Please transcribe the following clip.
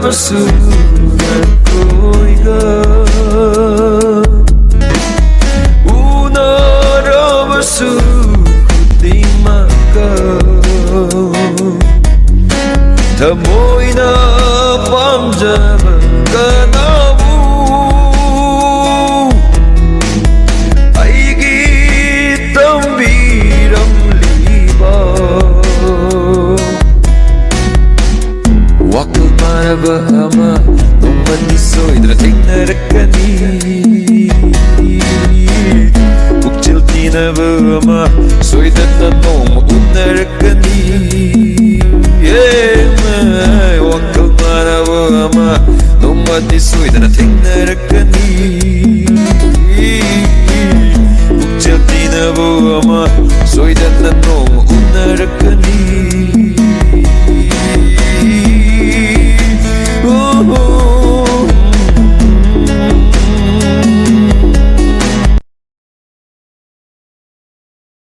unarabasу nakoiga unarabasu kutimaka thamoina pamjaba kanabu aigi tambiramliba wakal maraba ama nommadi soidra thengnarakani pukchil tinaba ama soidanna noma unnarakani wakal maraba ama nommadi soidra thengnarakani pukchil tinaba ama soidanna